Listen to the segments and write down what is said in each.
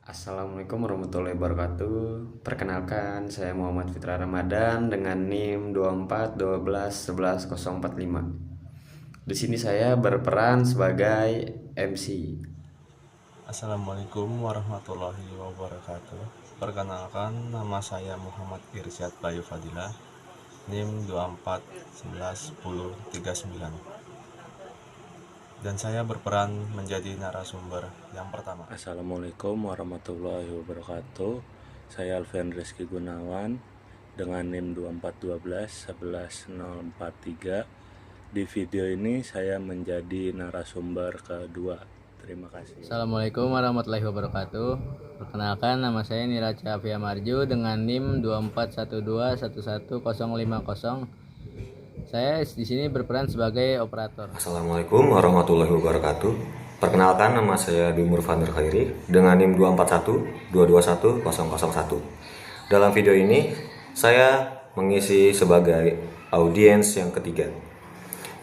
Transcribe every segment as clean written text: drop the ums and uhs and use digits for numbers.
Assalamualaikum warahmatullahi wabarakatuh. Perkenalkan, saya Muhammad Fitra Ramadan dengan NIM 2412111045. Di sini saya berperan sebagai MC. Assalamualaikum warahmatullahi wabarakatuh. Perkenalkan, nama saya Muhammad Irsyad Bayu Fadilah, NIM 24111039. Dan saya berperan menjadi narasumber yang pertama. Assalamualaikum warahmatullahi wabarakatuh. Saya Alfian Rizky Gunawan dengan NIM 2412111043. Di video ini saya menjadi narasumber kedua. Terima kasih. Assalamualaikum warahmatullahi wabarakatuh. Perkenalkan, nama saya Niraca Afia Marju dengan NIM 2412111050. Saya di sini berperan sebagai operator. Assalamualaikum warahmatullahi wabarakatuh. Perkenalkan, nama saya Dumur Vander Khairi dengan NIM 2412211001. Dalam video ini saya mengisi sebagai audiens yang ketiga.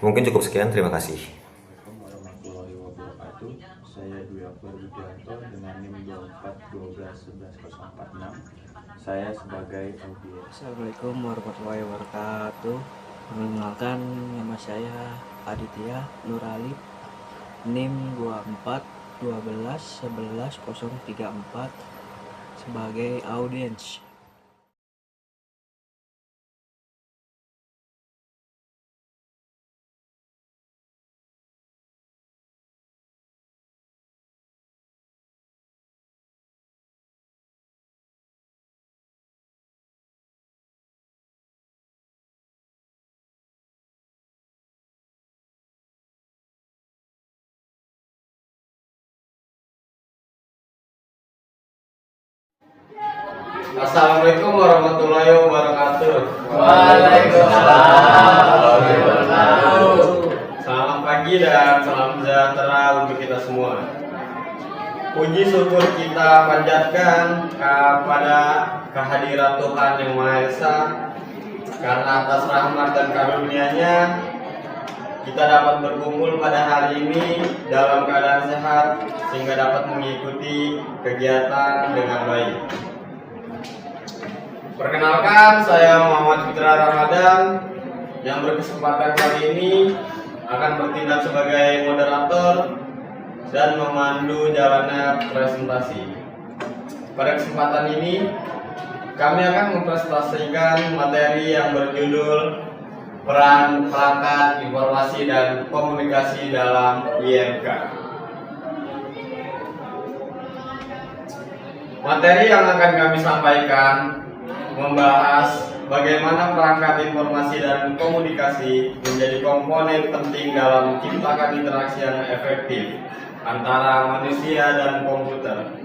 Mungkin cukup sekian, terima kasih. Assalamualaikum warahmatullahi wabarakatuh. Saya Dwi Akbar Widianto dengan NIM 2412111046. Saya sebagai audiens. Assalamualaikum warahmatullahi wabarakatuh. Perkenalkan, nama saya Aditya Nur Alif, NIM 2412111034 sebagai audiens. Assalamualaikum warahmatullahi wabarakatuh. Selamat pagi dan salam sejahtera untuk kita semua. Puji syukur kita panjatkan kepada kehadirat Tuhan Yang Maha Esa, karena atas rahmat dan karunia-Nya kita dapat berkumpul pada hari ini dalam keadaan sehat sehingga dapat mengikuti kegiatan dengan baik. Perkenalkan, saya Muhammad Fitra Ramadan yang berkesempatan kali ini akan bertindak sebagai moderator dan memandu jalannya presentasi. Pada kesempatan ini, kami akan mempresentasikan materi yang berjudul Peran Perangkat Informasi dan Komunikasi dalam IMK. Materi yang akan kami sampaikan membahas bagaimana perangkat informasi dan komunikasi menjadi komponen penting dalam menciptakan interaksi yang efektif antara manusia dan komputer.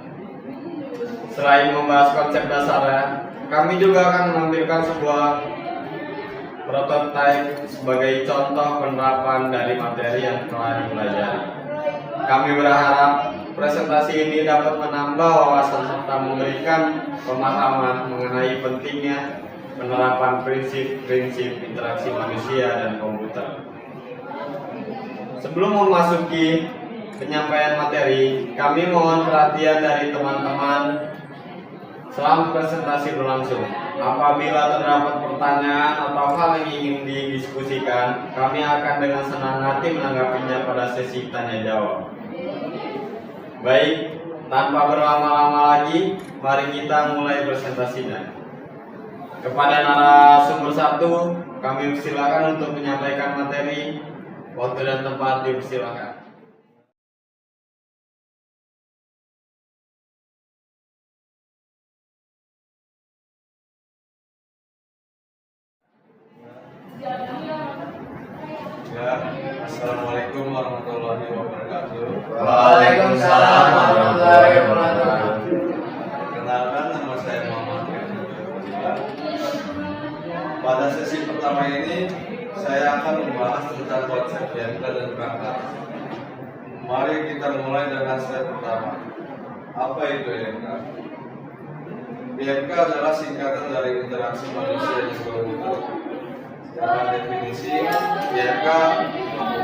Selain membahas konsep dasarnya, kami juga akan menampilkan sebuah prototipe sebagai contoh penerapan dari materi yang telah dipelajari. Kami berharap presentasi ini dapat menambah wawasan serta memberikan pemahaman mengenai pentingnya penerapan prinsip-prinsip interaksi manusia dan komputer. Sebelum memasuki penyampaian materi, kami mohon perhatian dari teman-teman selama presentasi berlangsung. Apabila terdapat pertanyaan atau hal yang ingin didiskusikan, kami akan dengan senang hati menanggapinya pada sesi tanya jawab. Baik, tanpa berlama-lama lagi, mari kita mulai presentasinya. Kepada narasumber 1, kami persilakan untuk menyampaikan materi. Waktu dan tempat dipersilakan. Assalamualaikum warahmatullahi wabarakatuh. Waalaikumsalam warahmatullahi wabarakatuh. Perkenalkan, nama saya Muhammad Irsyad Bayu Fadilah. Pada sesi pertama ini, saya akan membahas tentang konsep IMK dan perangkat. Mari kita mulai dengan slide pertama. Apa itu IMK? IMK adalah singkatan dari interaksi manusia dan komputer. Secara definisi, IMK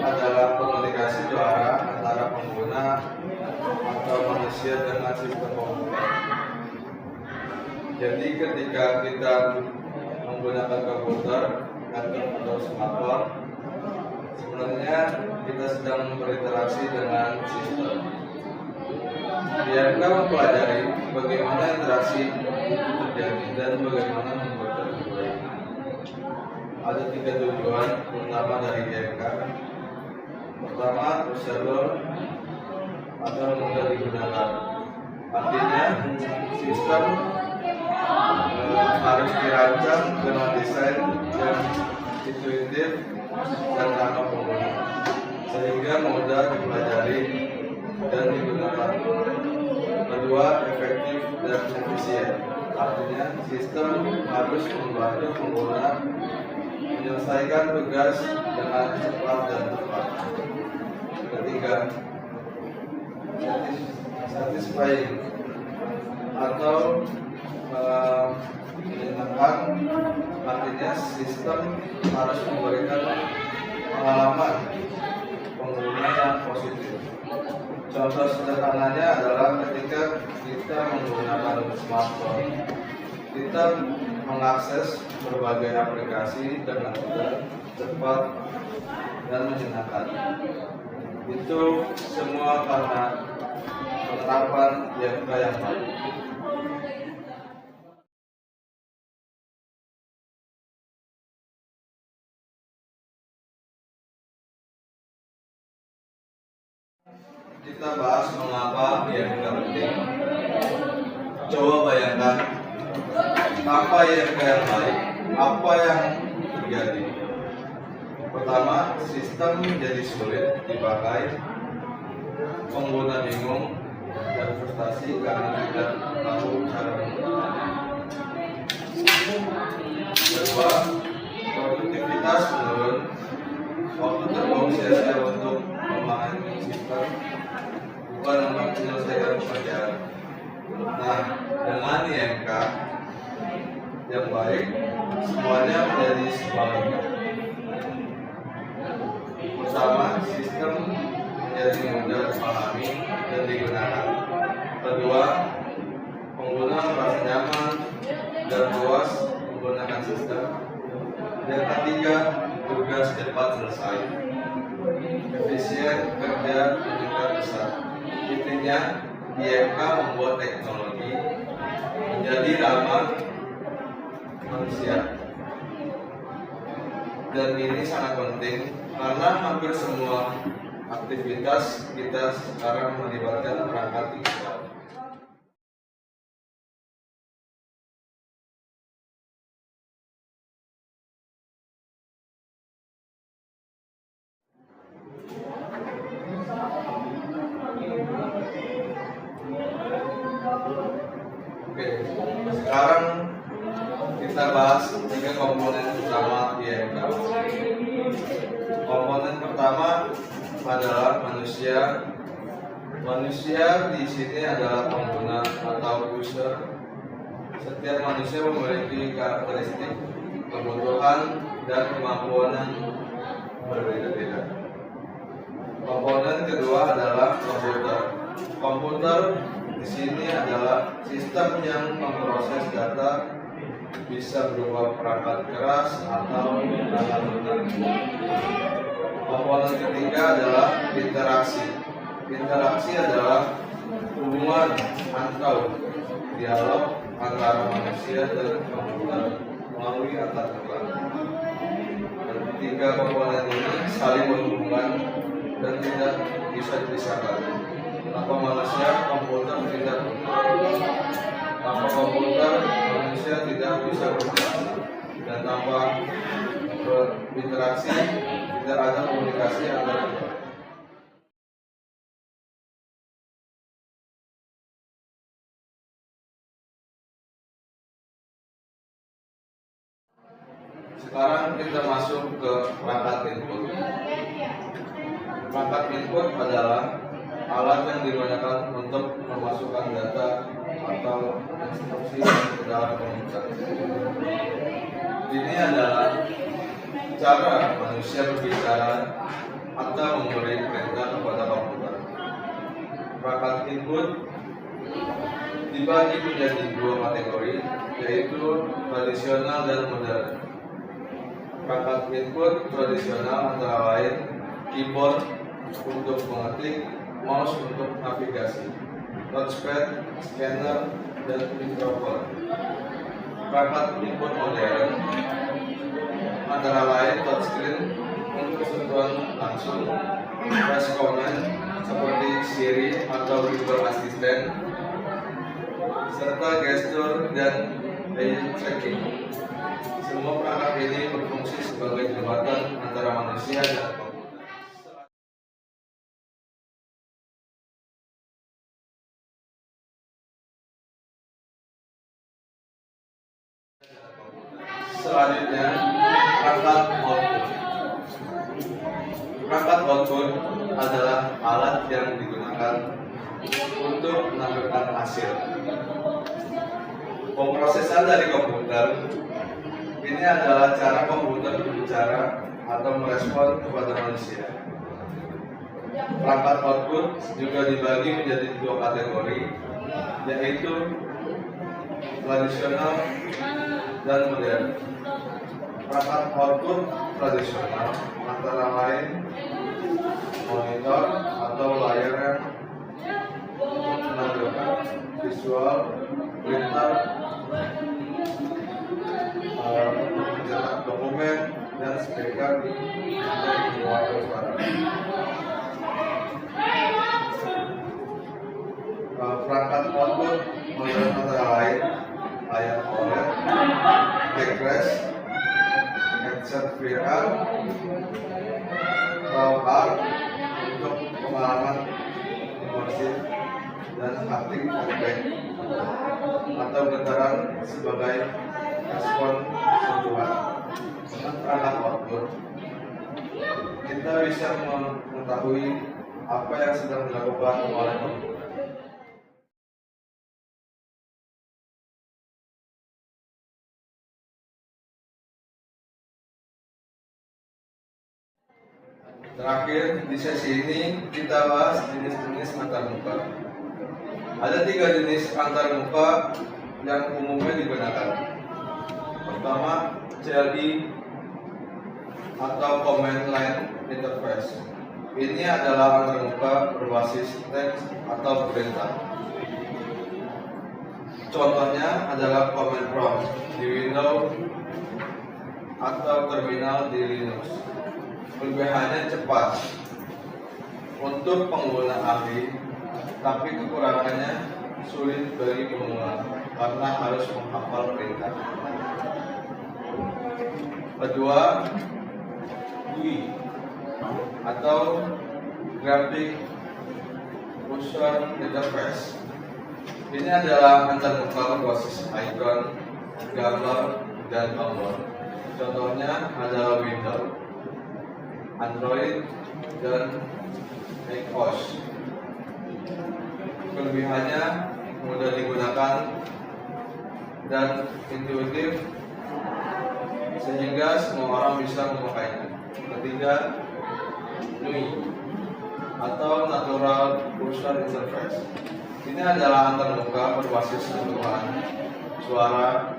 adalah komunikasi suara antara pengguna atau manusia dengan sistem komputer. Jadi ketika kita menggunakan komputer, laptop atau smartphone, sebenarnya kita sedang berinteraksi dengan sistem. Biarkan mempelajari bagaimana interaksi itu terjadi dan bagaimana membuat terbaik. Ada 3 tujuan utama dari IMK. Pertama, usable atau mudah digunakan. Artinya sistem harus dirancang dengan desain yang intuitif dan ramah pengguna, sehingga mudah dipelajari dan digunakan. Kedua, efektif dan efisien. Artinya sistem harus membantu pengguna menyelesaikan tugas dengan cepat dan tepat. Ketiga, satisfying atau menyenangkan. Artinya sistem harus memberikan pengalaman pengguna yang positif. Contoh sederhananya adalah ketika kita menggunakan smartphone, kita mengakses berbagai aplikasi dengan mudah, cepat, dan menyenangkan. Itu semua karena penerapan IMK yang baik. Kita bahas mengapa IMK penting. Coba bayangkan, apa IMK yang baik, apa yang terjadi. Pertama, sistem menjadi sulit dipakai, pengguna bingung dan frustasi karena tidak tahu cara menggunakannya. Kedua, produktivitas menurun, waktu terbuang sia-sia untuk memahami sistem, bukan untuk menyelesaikan pekerjaan. Nah, dengan IMK yang baik, semuanya menjadi sebaliknya. Pertama, sistem menjadi mudah dipahami dan digunakan. Kedua, pengguna merasa nyaman dan puas menggunakan sistem. Dan ketiga, tugas cepat selesai. Efisien kerja meningkat besar. Intinya, IMK membuat teknologi menjadi ramah manusia. Dan ini sangat penting karena hampir semua aktivitas kita sekarang melibatkan perangkat digital. Oke, sekarang kita bahas 3 komponen utama IMK. Komponen pertama adalah manusia. Manusia di sini adalah pengguna atau user. Setiap manusia memiliki karakteristik, kebutuhan, dan kemampuan yang berbeda-beda. Komponen kedua adalah komputer. Komputer di sini adalah sistem yang memproses data, bisa berupa perangkat keras atau perangkat lunak. Komponen ketiga adalah interaksi. Interaksi adalah hubungan atau dialog antara manusia dan komputer melalui antar telepon. Dan tiga komponen ini saling berhubungan dan tidak bisa dipisahkan. Tanpa manusia, komputer tidak berfungsi. Tanpa komputer, manusia tidak bisa berinteraksi. Dan tanpa berinteraksi, tidak ada komunikasi antara kita. Sekarang kita masuk ke perangkat input. Perangkat input adalah alat yang digunakan untuk memasukkan data atau instruksi ke dalam komputer. Ini adalah cara manusia berbicara atau memberi perintah kepada komputer. Perangkat input dibagi menjadi dua kategori, yaitu tradisional dan modern. Perangkat input tradisional antara lain keyboard untuk mengetik, mouse untuk navigasi, touchpad, scanner, dan mikrofon. Perangkat input modern antara lain touchscreen untuk sentuhan langsung, voice command seperti Siri atau Google Assistant, serta gestur dan eye tracking. Semua perangkat ini berfungsi sebagai jembatan antara manusia dan komputer. Selanjutnya, perangkat output. Perangkat output adalah alat yang digunakan untuk menampilkan hasil. Pemrosesan dari komputer ini adalah cara komputer berbicara atau merespon kepada manusia. Perangkat output juga dibagi menjadi dua kategori, yaitu tradisional dan modern. Perangkat output tradisional antara lain monitor atau layar yang menampilkan visual, printer, mencetak dokumen, dan speaker untuk mewakili suara. Perangkat output modern antara lain layar OLED, backrest, headset VR, ProArt untuk pengalaman imersif, dan haptic feedback atau getaran sebagai respon sentuhan. Dengan perangkat output, kita bisa mengetahui apa yang sedang dilakukan oleh komputer. Terakhir, di sesi ini kita bahas jenis-jenis antarmuka. Ada 3 jenis antarmuka yang umumnya digunakan. Pertama, CLI atau Command Line Interface. Ini adalah antarmuka berbasis teks atau perintah. Contohnya adalah Command Prompt di Windows atau terminal di Linux. Kelebihannya cepat untuk pengguna ahli, tapi kekurangannya sulit bagi pemula karena harus menghafal perintah. Kedua, GUI atau Graphic User Interface. Ini adalah antarmuka berbasis icon, gambar, dan tombol. Contohnya adalah Windows, Android, dan iOS. Kelebihannya mudah digunakan dan intuitif sehingga semua orang bisa memakainya. Ketiga, NUI atau Natural User Interface. Ini adalah antarmuka berbasis sentuhan, suara,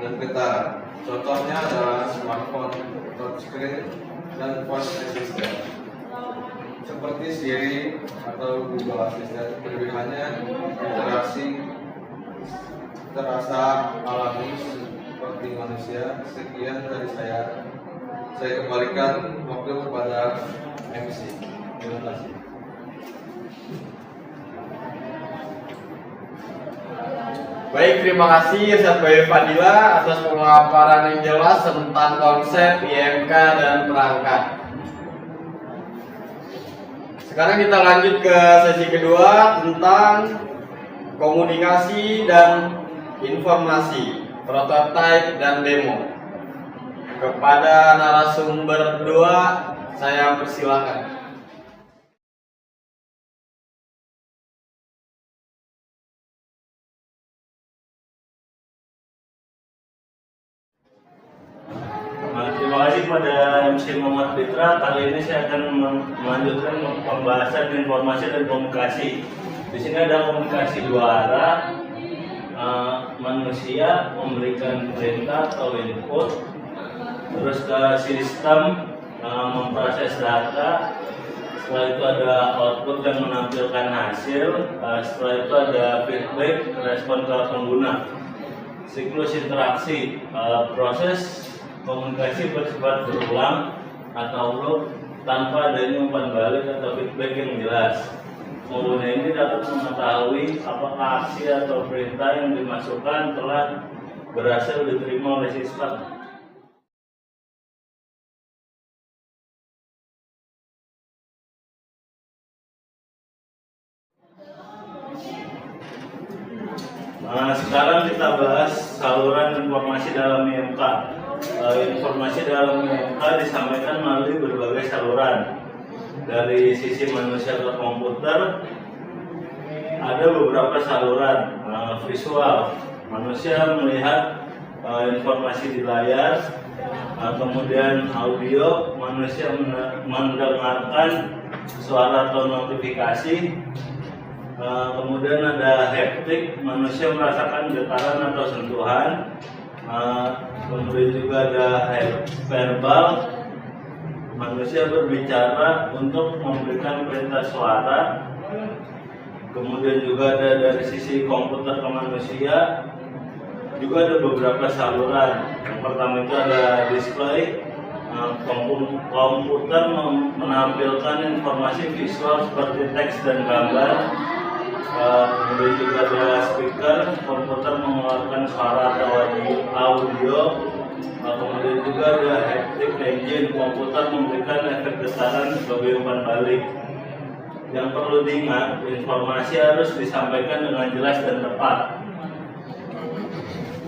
dan getaran. Contohnya adalah smartphone, touchscreen, dan voice assistant seperti Siri atau Google Assistant. Kelebihannya interaksi terasa alami seperti manusia. Sekian dari saya kembalikan waktu kepada MC. Terima kasih. Baik, terima kasih Ustaz Bayu Fadila atas pemaparan yang jelas tentang konsep IMK dan perangkat. Sekarang kita lanjut ke sesi kedua tentang komunikasi dan informasi, prototipe dan demo. Kepada narasumber 2, saya persilakan. Terima kasih kepada MC Muhammad Fitra. Kali ini saya akan melanjutkan pembahasan informasi dan komunikasi. Di sini ada komunikasi dua arah. Manusia memberikan perintah atau input, terus ke sistem memproses data. Setelah itu ada output yang menampilkan hasil. Setelah itu ada feedback, respon ke pengguna. Siklus interaksi, proses komunikasi bersifat berulang atau loop tanpa adanya umpan balik atau feedback yang jelas. Pengguna ini dapat mengetahui apakah aksi atau perintah yang dimasukkan telah berhasil diterima oleh sistem. Nah, sekarang kita bahas saluran informasi dalam IMK. Informasi dalam IMK disampaikan melalui berbagai saluran. Dari sisi manusia ke komputer, ada beberapa saluran visual. Manusia melihat informasi di layar, kemudian audio, manusia mendengarkan suara atau notifikasi. Kemudian ada haptik, manusia merasakan getaran atau sentuhan. Kemudian juga ada verbal, manusia berbicara untuk memberikan perintah suara. Kemudian juga ada dari sisi komputer ke manusia, juga ada beberapa saluran. Yang pertama itu ada display. Komputer menampilkan informasi visual seperti teks dan gambar. Kemudian juga ada speaker, komputer mengeluarkan suara atau audio. Kemudian juga ada haptic engine, komputer memberikan efek getaran sebagai umpan balik. Yang perlu diingat, informasi harus disampaikan dengan jelas dan tepat.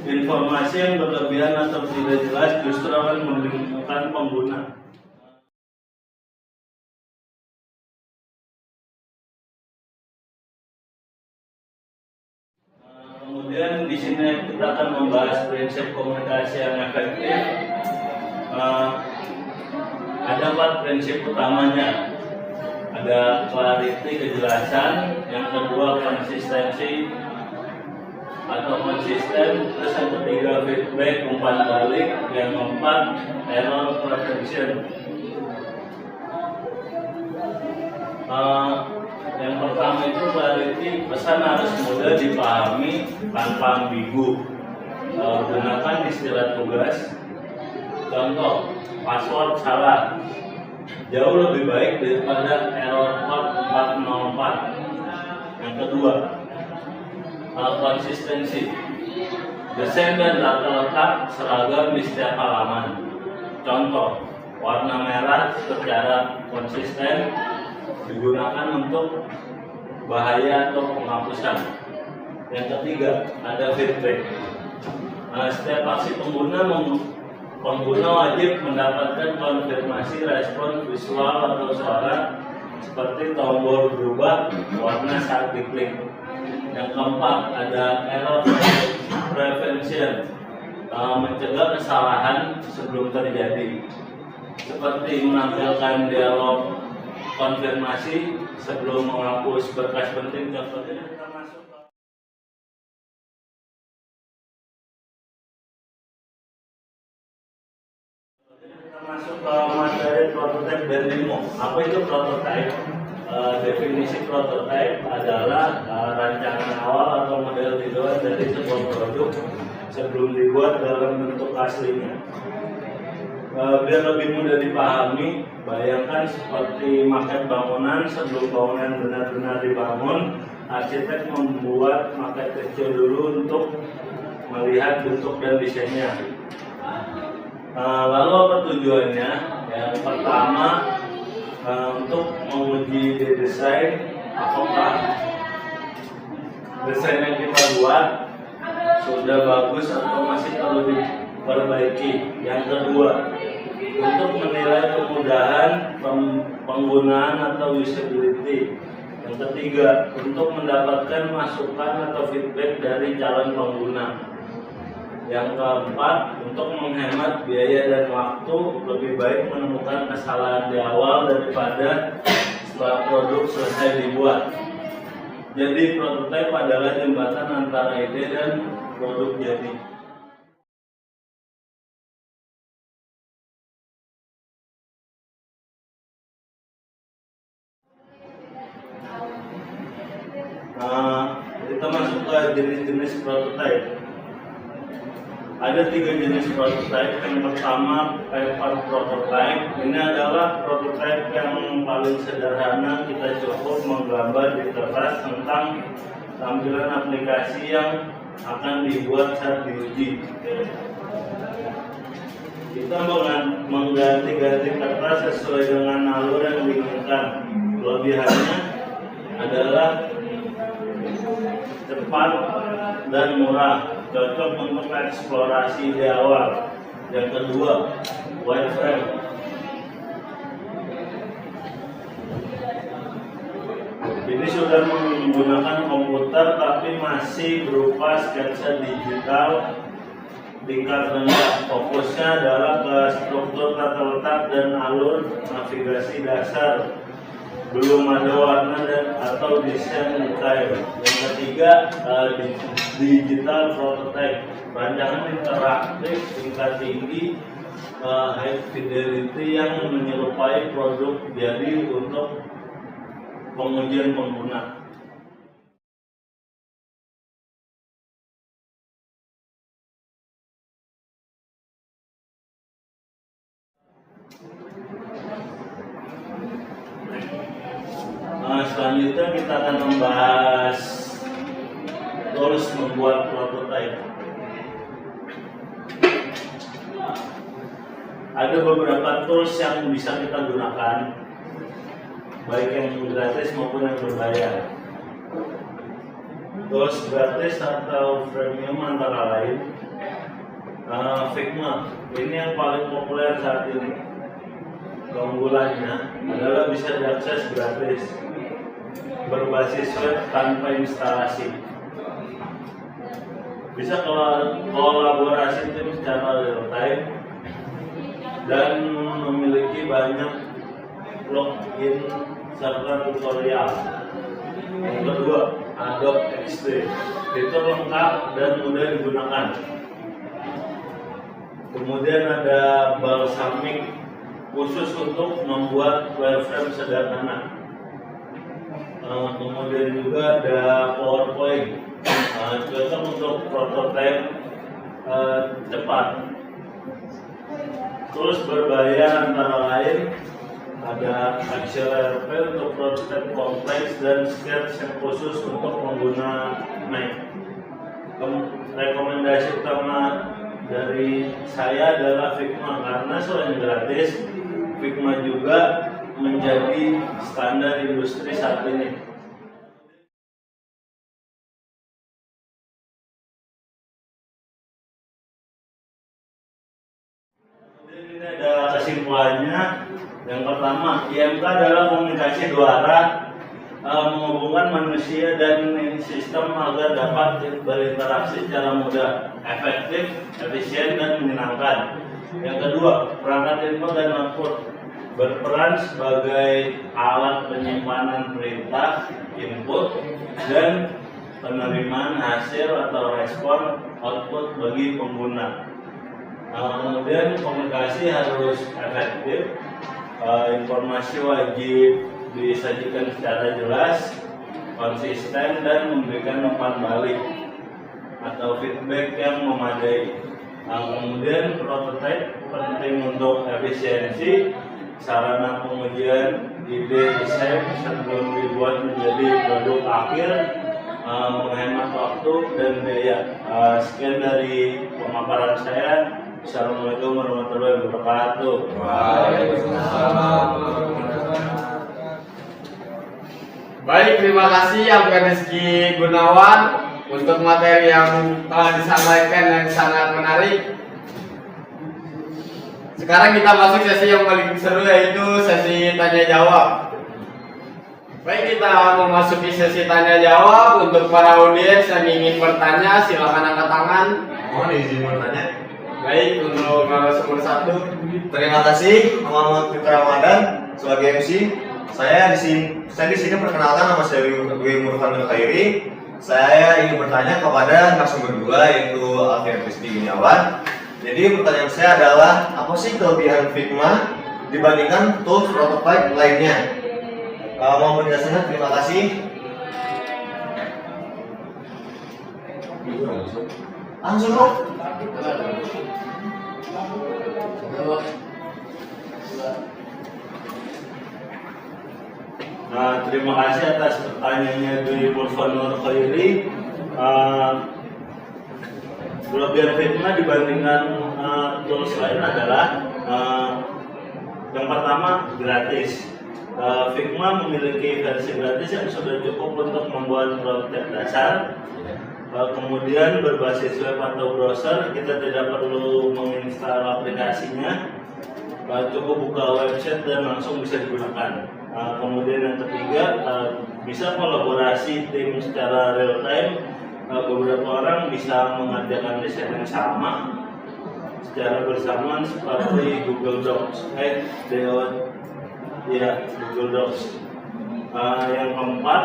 Informasi yang berlebihan atau tidak jelas justru akan membingungkan pengguna. Kemudian di sini kita akan membahas prinsip komunikasi yang efektif. Ada 4 prinsip utamanya. Ada clarity, kejelasan. Yang kedua konsistensi atau konsisten. Terus yang ketiga feedback, umpan balik. Yang keempat error prevention. Yang pertama itu clarity, pesan harus mudah dipahami tanpa ambigu. Gunakan istilah tugas. Contoh, password salah jauh lebih baik daripada error code 404. Yang kedua, konsistensi. Desain dan tata letak seragam di setiap halaman. Contoh, warna merah secara konsisten digunakan untuk bahaya atau penghapusan. Yang ketiga, ada feedback. Setiap aksi pengguna wajib mendapatkan konfirmasi respon visual atau suara seperti tombol berubah warna saat diklik. Yang keempat, ada error prevention, mencegah kesalahan sebelum terjadi, seperti menampilkan dialog konfirmasi sebelum menghapus berkas penting. Contohnya kita masuk ke materi prototype dan demo. Apa itu prototype? Definisi prototype adalah rancangan awal atau model tiduran dari sebuah produk sebelum dibuat dalam bentuk aslinya. Biar lebih mudah dipahami, bayangkan seperti maket bangunan. Sebelum bangunan benar-benar dibangun, arsitek membuat maket kecil dulu untuk melihat bentuk dan desainnya. Lalu apa tujuannya? Yang pertama, untuk menguji desain, apakah desain yang kita buat sudah bagus atau masih perlu diperbaiki. Yang kedua, untuk menilai kemudahan penggunaan atau usability. Yang ketiga, untuk mendapatkan masukan atau feedback dari calon pengguna. Yang keempat, untuk menghemat biaya dan waktu, lebih baik menemukan kesalahan di awal daripada setelah produk selesai dibuat. Jadi prototipe adalah jembatan antara ide dan produk jadi. Kita masuk ke jenis-jenis prototipe. Ada 3 jenis prototipe. Yang pertama paper prototype. Ini adalah prototipe yang paling sederhana. Kita cukup menggambar di kertas tentang tampilan aplikasi yang akan dibuat saat diuji. Kita mengganti-ganti kertas sesuai dengan alur yang diinginkan. Kelebihannya adalah cepat dan murah, cocok untuk eksplorasi di awal. Yang kedua, wireframe. Ini sudah menggunakan komputer tapi masih berupa sketsa digital tingkat rendah. Fokusnya adalah ke struktur tata letak dan alur navigasi dasar. Belum ada warna atau desain detail. Yang ketiga, digital prototype, rancangan interaktif tingkat tinggi, high fidelity yang menyerupai produk jadi untuk pengujian pengguna. Selanjutnya kita akan membahas tools membuat prototipe. Ada beberapa tools yang bisa kita gunakan, baik yang gratis maupun yang berbayar. Tools gratis atau premium antara lain Figma. Ini yang paling populer saat ini. Keunggulannya adalah bisa diakses gratis, berbasis web tanpa instalasi, bisa kolaborasi tim secara real time, dan memiliki banyak plugin serta tutorial. Yang kedua, Adobe XD, fitur lengkap dan mudah digunakan. Kemudian ada Balsamiq, khusus untuk membuat wireframe sederhana. Kemudian juga ada PowerPoint, cocok untuk prototipe cepat. Terus berbayar antara lain ada Axel RP untuk prototipe kompleks dan Sketch yang khusus untuk pengguna Mac. Rekomendasi utama dari saya adalah Figma karena selain gratis, Figma juga menjadi standar industri saat ini. Ini ada kesimpulannya. Yang pertama, IMK adalah komunikasi dua arah, menghubungkan manusia dan sistem agar dapat berinteraksi secara mudah, efektif, efisien, dan menyenangkan. Yang kedua, perangkat input dan output berperan sebagai alat penyimpanan perintah, input, dan penerimaan hasil atau respon output bagi pengguna. Kemudian komunikasi harus efektif, informasi wajib disajikan secara jelas, konsisten, dan memberikan umpan balik atau feedback yang memadai. Kemudian prototipe penting untuk efisiensi, sarana pengujian ide desain sebelum dibuat menjadi produk akhir, menghemat waktu dan biaya. Sekian dari pemaparan saya. Assalamualaikum warahmatullahi wabarakatuh. Waalaikumsalam. Baik, terima kasih Abang Rizky Gunawan untuk materi yang telah disampaikan yang sangat menarik. Sekarang kita masuk sesi yang paling seru, yaitu sesi tanya jawab. Baik, kita memasuki sesi tanya jawab. Untuk para audiens yang ingin bertanya, silakan angkat tangan. Mohon izin bertanya. Baik, untuk narasumber 1. Terima kasih Muhammad Fitra Ramadan sebagai MC. Saya di sini perkenalkan, nama saya Dwi Murfanul Khairi. Saya ingin bertanya kepada narasumber kedua, yaitu Alfian Rizky Gunawan. Jadi pertanyaan saya adalah, apa sih kelebihan Figma dibandingkan tools prototype lainnya? Mau penjelasannya? Terima kasih. Langsung dong. Nah, terima kasih atas pertanyaannya Dwi Murfanul Khairi. Kelebihan Figma dibandingkan tools lain adalah yang pertama gratis. Figma memiliki versi gratis yang sudah cukup untuk membuat prototipe dasar. Kemudian berbasis web atau browser, kita tidak perlu menginstal aplikasinya. Cukup buka website dan langsung bisa digunakan. Kemudian yang ketiga, bisa kolaborasi tim secara real time. Beberapa orang bisa mengerjakan desain yang sama secara bersamaan seperti Google Docs, Google Docs. Yang keempat,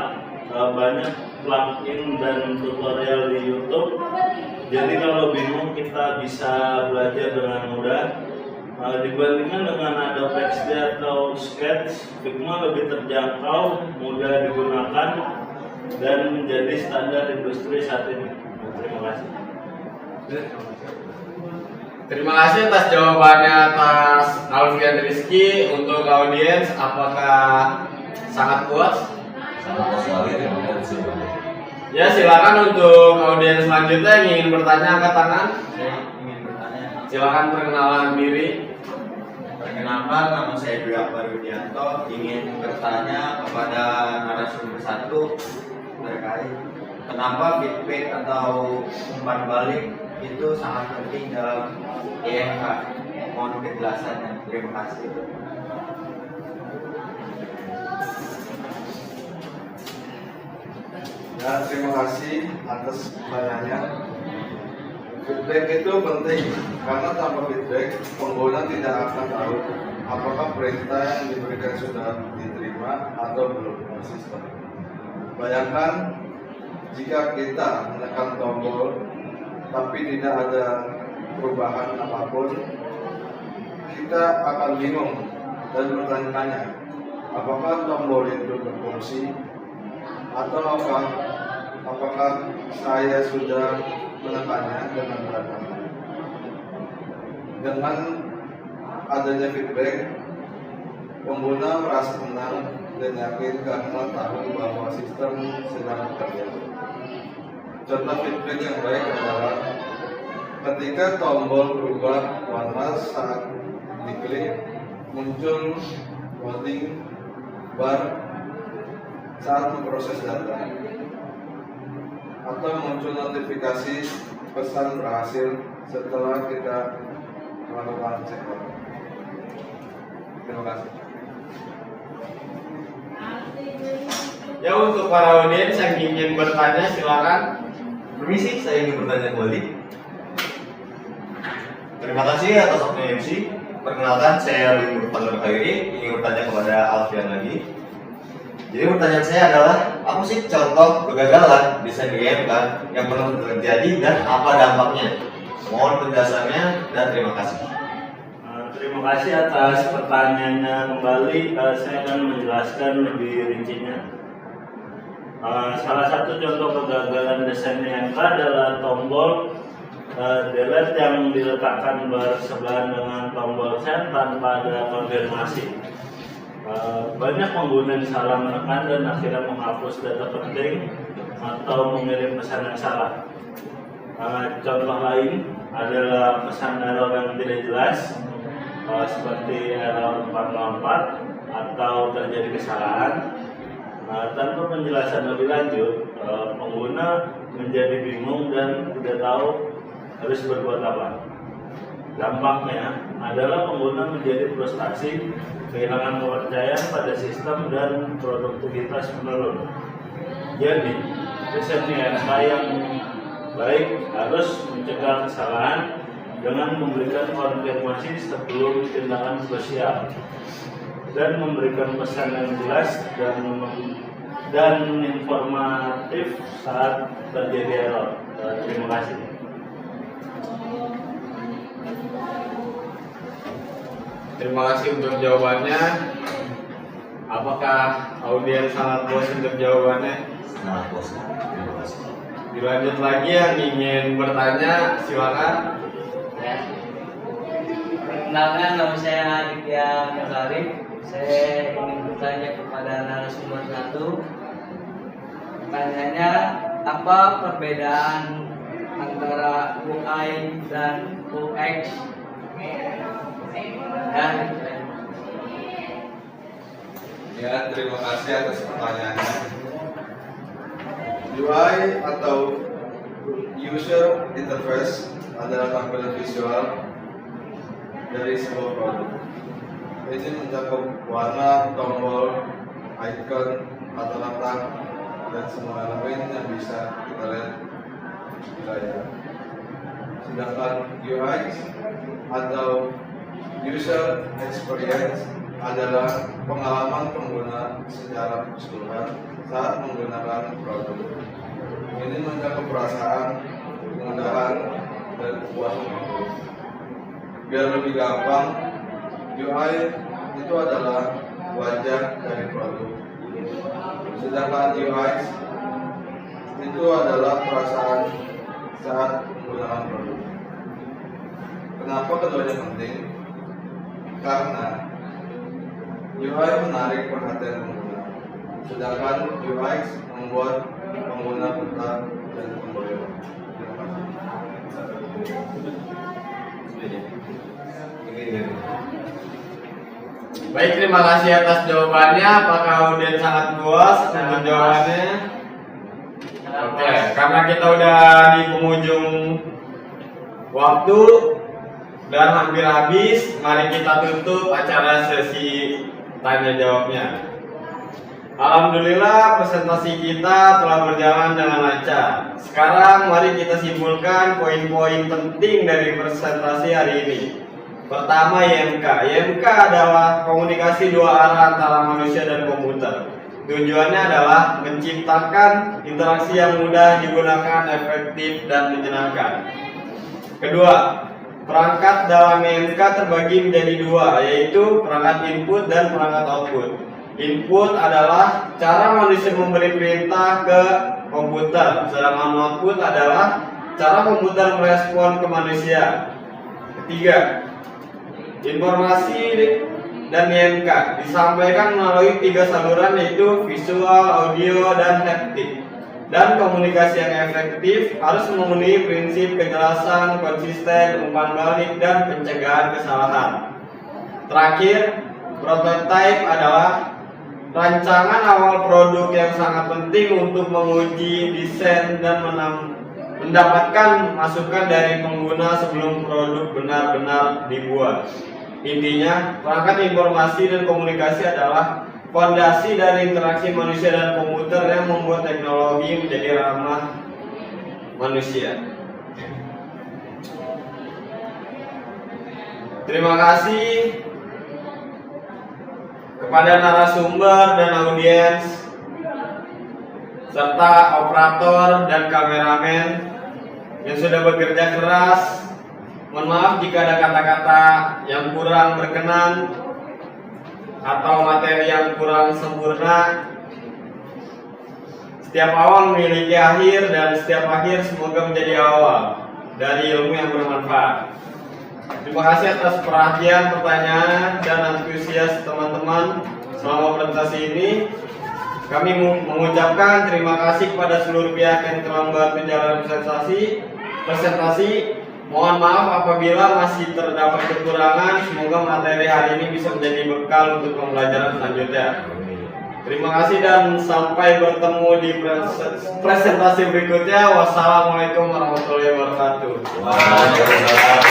banyak plugin dan tutorial di YouTube. Jadi kalau bingung kita bisa belajar dengan mudah. Dibandingkan dengan Adobe XD atau Sketch, Figma lebih terjangkau, mudah digunakan, dan menjadi standar industri saat ini. Terima kasih. Terima kasih atas jawabannya atas Alfian Rizky. Untuk audiens, apakah sangat puas? Sangat puas sekali, terima kasih. Ya, silakan untuk audiens selanjutnya yang ingin bertanya, angkat tangan. Silakan perkenalan diri. Perkenalkan, nama saya Dwi Akbar Widianto. Ingin bertanya kepada narasumber satu terkait kenapa feedback atau umpan balik itu sangat penting dalam IMK. Mohon penjelasannya. Terima kasih. Ya, terima kasih atas pertanyaannya. Feedback itu penting karena tanpa feedback pengguna tidak akan tahu apakah perintah yang diberikan sudah diterima atau belum oleh sistem. Bayangkan jika kita menekan tombol tapi tidak ada perubahan apapun, kita akan bingung dan bertanya-tanya apakah tombol itu berfungsi atau apakah saya sudah menekannya dengan benar. Dengan adanya feedback, pengguna merasa tenang dan yakin karena tahu bahwa sistem sedang bekerja. Contoh feedback yang baik adalah ketika tombol berubah warna saat diklik, muncul loading bar saat memproses data, atau muncul notifikasi pesan berhasil setelah kita melakukan cek. Terima kasih. Ya, untuk para audiens yang ingin bertanya, silakan. Permisi, saya ingin bertanya kembali. Terima kasih atas waktunya MC. Perkenalkan, saya Dwi Murfanul Khairi. Ingin bertanya kepada Alfian lagi. Jadi pertanyaan saya adalah, apa sih contoh kegagalan desain IMK yang pernah terjadi dan apa dampaknya? Mohon penjelasannya dan terima kasih. Terima kasih atas pertanyaannya kembali. Saya akan menjelaskan lebih rincinya. Salah satu contoh kegagalan desain IMK adalah tombol delete yang diletakkan bersebelahan dengan tombol send tanpa ada konfirmasi. Banyak pengguna yang salah menekan dan akhirnya menghapus data penting atau mengirim pesan yang salah. Contoh lain adalah pesan error yang tidak jelas, seperti error 404 atau terjadi kesalahan. Tanpa penjelasan lebih lanjut, pengguna menjadi bingung dan tidak tahu harus berbuat apa. Dampaknya adalah pengguna menjadi frustasi, kehilangan kepercayaan pada sistem dan produktivitas menurun. Jadi, desain IMK yang baik harus mencegah kesalahan dengan memberikan konfirmasi sebelum tindakan spesial. dan memberikan pesan yang jelas dan informatif saat terjadi error. Terima kasih. Terima kasih untuk jawabannya. Apakah audiens sangat puas untuk jawabannya? Sangat puas. Terima kasih. Dilanjut lagi yang ingin bertanya, silakan. Ya. Perkenalkan, nama saya Aditya Nuralip. Saya ingin bertanya kepada narasumber satu. Pertanyaannya, apa perbedaan antara UI dan UX? Ya, terima kasih atas pertanyaannya. UI atau User Interface adalah tampilan visual dari sebuah produk. Ini mencakup warna, tombol, icon, atau letak, dan semua elemen yang bisa kita lihat di layar. Sedangkan UX atau User Experience adalah pengalaman pengguna secara keseluruhan saat menggunakan produk. Ini mencakup perasaan, kemudahan, dan kepuasan. Biar lebih gampang, UI itu adalah wajah dari produk. Sedangkan UX itu adalah perasaan saat menggunakan produk. Kenapa keduanya penting? Karena UI menarik perhatian pengguna, sedangkan UX membuat pengguna betah dan kembali. Baik, terima kasih atas jawabannya. Apakah audiens sangat puas dengan jawabannya? Oke, karena kita udah di penghujung waktu dan hampir habis, mari kita tutup acara sesi tanya jawabnya. Alhamdulillah, presentasi kita telah berjalan dengan lancar. Sekarang mari kita simpulkan poin-poin penting dari presentasi hari ini. Pertama, IMK. IMK adalah komunikasi dua arah antara manusia dan komputer. Tujuannya adalah menciptakan interaksi yang mudah digunakan, efektif, dan menyenangkan. Kedua, perangkat dalam IMK terbagi menjadi dua, yaitu perangkat input dan perangkat output. Input adalah cara manusia memberi perintah ke komputer, sedangkan output adalah cara komputer merespon ke manusia. Ketiga, informasi dan IMK disampaikan melalui tiga saluran, yaitu visual, audio, dan haptik. Dan komunikasi yang efektif harus memenuhi prinsip kejelasan, konsisten, umpan balik, dan pencegahan kesalahan. Terakhir, prototype adalah rancangan awal produk yang sangat penting untuk menguji desain dan mendapatkan masukan dari pengguna sebelum produk benar-benar dibuat. Intinya, perangkat informasi dan komunikasi adalah fondasi dari interaksi manusia dan komputer yang membuat teknologi menjadi ramah manusia. Terima kasih kepada narasumber dan audiens serta operator dan kameramen yang sudah bekerja keras. Mohon maaf jika ada kata-kata yang kurang berkenan atau materi yang kurang sempurna. Setiap awal memiliki akhir, dan setiap akhir semoga menjadi awal dari ilmu yang bermanfaat. Terima kasih atas perhatian, pertanyaan, dan antusias teman-teman selama presentasi ini. Kami mengucapkan terima kasih kepada seluruh pihak yang telah membantu jalan presentasi. Mohon maaf apabila masih terdapat kekurangan. Semoga materi hari ini bisa menjadi bekal untuk pembelajaran selanjutnya. Terima kasih dan sampai bertemu di presentasi berikutnya. Wassalamualaikum warahmatullahi wabarakatuh. Waalaikumsalam.